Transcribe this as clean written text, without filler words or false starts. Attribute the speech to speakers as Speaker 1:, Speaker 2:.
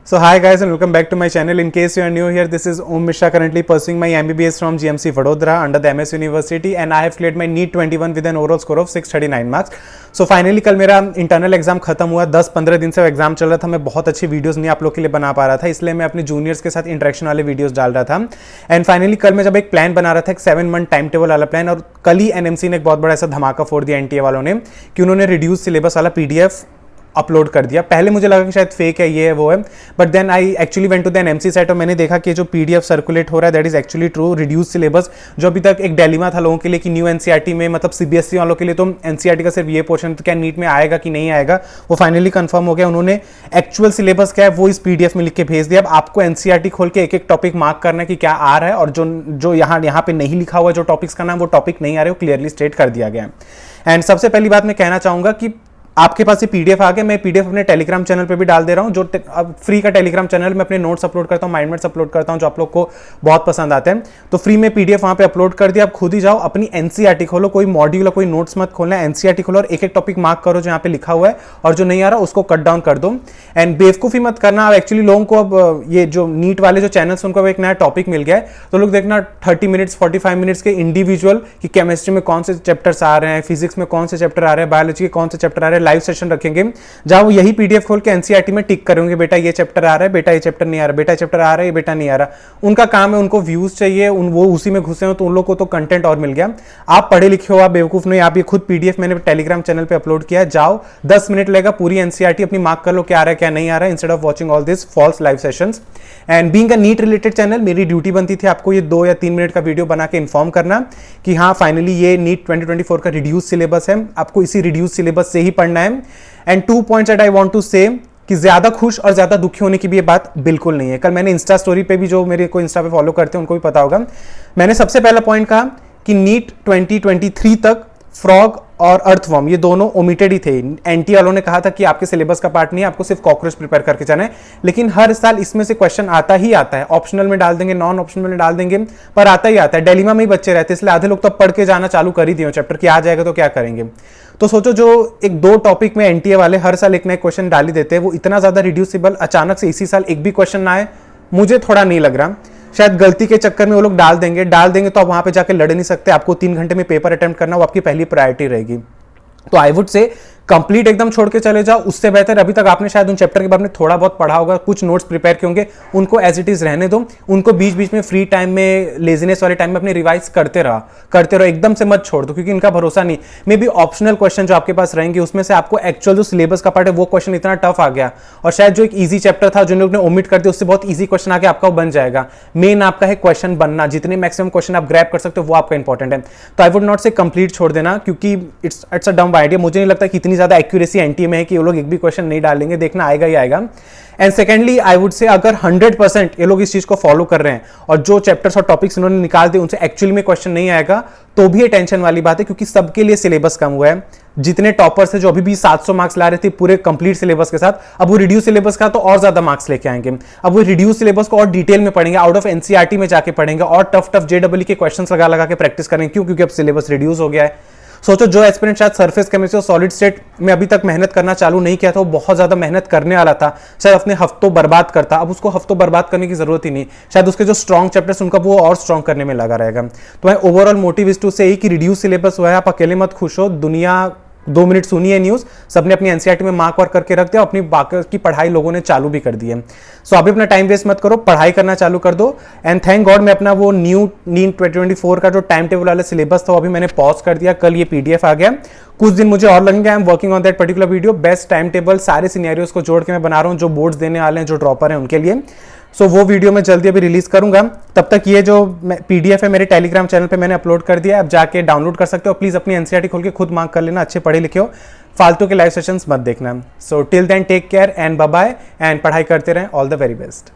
Speaker 1: So hi guys and welcome back to my channel. In case you are new here, this is Om Mishra, currently pursuing my MBBS from GMC Vadodara under the MS University, and I have cleared my NEET 21 with an overall score of 639 marks. So finally कल मेरा internal exam खत्म हुआ। 10-15 दिन से exam चल रहा था। मैं बहुत अच्छी वीडियोस नहीं आप लोग के लिए बना पा रहा था, इसलिए मैं अपने जूनियर्स के साथ इंटरेक्शन वाले वीडियोस डाल रहा था। एंड फाइनली कल मैं जब एक प्लान बना रहा था, एक 7 मंथ टाइम टेबल वाला प्लान, और कल ही एनएमसी ने एक बहुत बड़ा ऐसा धमाका फोड़ दिया एनटीए वालों ने कि उन्होंने रिड्यूस सिलेबस वाला पीडीएफ अपलोड कर दिया। पहले मुझे लगा कि शायद फेक है, ये है वो है, but then I actually went to the NMC site और मैंने देखा कि जो पीडीएफ सर्कुलेट हो रहा है that is actually true. Reduce syllabus जो अभी तक एक डिलेमा था लोगों के लिए कि न्यू एनसीईआरटी में, मतलब सीबीएसई वालों के लिए तो एनसीईआरटी का सिर्फ ये पोर्शन, तो क्या नीट में आएगा कि नहीं आएगा, वो फाइनली कंफर्म हो गया। उन्होंने एक्चुअल सिलेबस क्या है वो इस पीडीएफ में लिख के भेज दिया। अब आपको एनसीईआरटी खोल के एक एक टॉपिक मार्क करना है कि क्या आ रहा है, और जो यहाँ पे नहीं लिखा हुआ जो टॉपिक्स का नाम, वो टॉपिक नहीं आ रहे, वो क्लियरली स्टेट कर दिया गया है। एंड सबसे पहली बात मैं कहना चाहूंगा कि आपके पास ये पीडीएफ आ गया। मैं पीडीएफ अपने टेलीग्राम चैनल पे भी डाल दे रहा हूँ, जो अब फ्री का टेलीग्राम चैनल में अपने नोट्स अपलोड करता हूँ, माइंड मैप्स अपलोड करता हूँ, जो आप लोग को बहुत पसंद आते हैं। तो फ्री में पीडीएफ वहां पे अपलोड कर दिया। आप खुद ही जाओ, अपनी एनसीईआरटी खोलो, कोई मॉड्यूल या कोई नोट्स मत खोलना है, एनसीईआरटी खोलो और एक एक टॉपिक मार्क करो जो यहाँ पे लिखा हुआ है, और जो नहीं आ रहा उसको कट डाउन कर दो। एंड बेवकूफी मत करना। अब एक्चुअली लोगों को अब ये जो नीट वाले जो चैनल्स उनको एक नया टॉपिक मिल गया है, तो लोग देखना 30 मिनट्स 45 मिनट्स के इंडिविजुअल कि केमिस्ट्री में कौन से चैप्टर्स आ रहे हैं, फिजिक्स में कौन से चैप्टर आ रहे हैं, बायोलॉजी के कौन से चैप्टर आ रहे हैं, लाइव सेशन रखेंगे जहां वो यही पीडीएफ खोल के एनसीईआरटी में टिक करेंगे, बेटा ये चैप्टर आ रहा है, बेटा ये चैप्टर नहीं आ रहा, बेटा चैप्टर आ रहा है, ये बेटा नहीं आ रहा। उनका काम है, उनको व्यूज चाहिए, वो उसी में घुसे हो, तो उन लोग को तो कंटेंट और मिल गया। आप पढ़े लिखे हो, आप बेवकूफ नहीं, आप ये खुद पीडीएफ मैंने टेलीग्राम चैनल पे अपलोड किया है, जाओ 10 मिनट लगेगा, पूरी एनसीईआरटी अपनी मार्क कर लो क्या आ रहा है क्या नहीं आ रहा है, instead of watching all this false live sessions. And being a NEET related channel, मेरी ड्यूटी बनती थी आपको ये 2 या 3 मिनट का वीडियो बना के इन्फॉर्म करना कि हाँ फाइनली ये नीट 2024 का रिड्यूस सिलेबस है, आपको इसी रिड्यूस सिलेबस से ही पढ़ना है। And 2 points that I want to say कि ज्यादा खुश और ज्यादा दुखी होने की भी ये बात बिल्कुल नहीं है। कल मैंने इंस्टा स्टोरी पे भी, जो मेरे को इंस्टा पे फॉलो करते हैं उनको भी पता होगा, मैंने सबसे पहला पॉइंट कहा कि नीट 2023 तक फ्रॉग और अर्थवर्म ये दोनों ओमिटेड ही थे। एनटी वालों ने कहा था कि आपके सिलेबस का पार्ट नहीं है, आपको सिर्फ कॉकरोच प्रिपेयर करके जाना है, लेकिन हर साल इसमें से क्वेश्चन आता ही आता है। ऑप्शनल में डाल देंगे, नॉन ऑप्शनल में डाल देंगे, पर आता ही आता है। डिलेमा में ही बच्चे रहते हैं, इसलिए आधे लोग तो पढ़ के जाना चालू कर ही दिए चैप्टर कि आ जाएगा तो क्या करेंगे। तो सोचो जो एक 2 टॉपिक में एनटीए वाले हर साल एक नए क्वेश्चन डाल ही देते हैं, वो इतना ज्यादा रिड्यूसिबल अचानक से इसी साल एक भी क्वेश्चन ना आए, मुझे थोड़ा नहीं लग रहा। शायद गलती के चक्कर में वो लोग डाल देंगे तो आप वहां पे जाके लड़ नहीं सकते, आपको 3 घंटे में पेपर अटेम्प्ट करना वो आपकी पहली प्रायोरिटी रहेगी। तो आई वुड से कंप्लीट एकदम छोड़ के चले जाओ, उससे बेहतर अभी तक आपने शायद उन चैप्टर के बारे में थोड़ा बहुत पढ़ा होगा, कुछ नोट्स प्रिपेयर किए होंगे, उनको एज इट इज रहने दो। उनको बीच बीच में फ्री टाइम में, लेजीनेस वाले टाइम में अपने रिवाइज करते रहो, एकदम से मत छोड़ दो, क्योंकि इनका भरोसा नहीं। मे बी ऑप्शनल क्वेश्चन जो आपके पास रहेंगे उसमें से आपको एक्चुअल जो सिलेबस का पार्ट है वो क्वेश्चन इतना टफ आ गया, और शायद जो एक ईजी चैप्टर था जो लोग ने ओमिट कर दिया, उससे बहुत ईजी क्वेश्चन आके आपका बन जाएगा। मेन आपका है क्वेश्चन बनना, जितने मैक्सिमम क्वेश्चन आप ग्रैब कर सकते हो वो आपका इंपॉर्टेंट है। तो आई वुड नॉट से कंप्लीट छोड़ देना, क्योंकि इट्स अ डम आइडिया। मुझे नहीं लगता कि इतनी ज्यादा एक्यूरेसी में है कि ये लोग एक भी क्वेश्चन नहीं डालेंगे, देखना आएगा ही आएगा। And secondly I would say अगर 100% ये लोग इस चीज को फॉलो कर रहे हैं और जो चैप्टर्स और टॉपिक्स इन्होंने निकाल दिए उनसे एक्चुअली में क्वेश्चन नहीं आएगा, तो भी ये टेंशन वाली बात है, क्योंकि सबके लिए सिलेबस कम हुआ है। जितने टॉपर्स है जो अभी भी 700 मार्क्स ला रहे थे पूरे कंप्लीट सिलेबस के साथ, अब वो रिड्यूस सिलेबस का तो और ज्यादा मार्क्स लेके आएंगे। अब वो रिड्यूस सिलेबस को और डिटेल में पढ़ेंगे, आउट ऑफ एनसीईआरटी में जाके पढ़ेंगे, और टफ जेईई के क्वेश्चंस लगा के प्रैक्टिस करेंगे। क्यों? क्योंकि अब सिलेबस रिड्यूस हो गया है। सोचो जो एस्पिरेंट शायद सरफेस केमिस्ट्री और सॉलिड स्टेट में अभी तक मेहनत करना चालू नहीं किया था, वो बहुत ज्यादा मेहनत करने वाला था, शायद अपने हफ्तों बर्बाद करता, अब उसको हफ्तों बर्बाद करने की जरूरत ही नहीं। शायद उसके जो स्ट्रॉन्ग चैप्टर्स उनका वो और स्ट्रॉन्ग करने में लगा रहेगा। तो मैं overall motive is to say कि रिड्यूस सिलेबस हुआ है, आप अकेले मत खुश हो। दुनिया 2 मिनट सुनिए न्यूज, सबने अपनी एनसीईआरटी में मार्क वर्क करके रख दिया, अपनी बाकी की पढ़ाई लोगों ने चालू भी कर दी है। सो अभी अपना टाइम वेस्ट मत करो, पढ़ाई करना चालू कर दो। एंड थैंक गॉड मैं अपना वो न्यू नीट 2024 का जो टाइम टेबल वाला सिलेबस था वो अभी मैंने पॉज कर दिया, कल ये पीडीएफ आ गया। कुछ दिन मुझे और लगेंगे, I am working on that particular video. Best time table सारे सिनेरियोज को जोड़ के मैं बना रहा हूँ, जो बोर्ड्स देने वाले हैं, जो ड्रॉपर हैं उनके लिए। सो वो वीडियो मैं जल्दी अभी रिलीज करूंगा। तब तक ये जो पीडीएफ है मेरे टेलीग्राम चैनल पे मैंने अपलोड कर दिया है, अब जाके डाउनलोड कर सकते हो। प्लीज अपनी एनसीईआरटी खोल के खुद मार्क कर लेना, अच्छे पढ़े लिखे हो, फालतू के लाइव सेशंस मत देखना। So till then take care and bye bye, and पढ़ाई करते रहें। All the very best.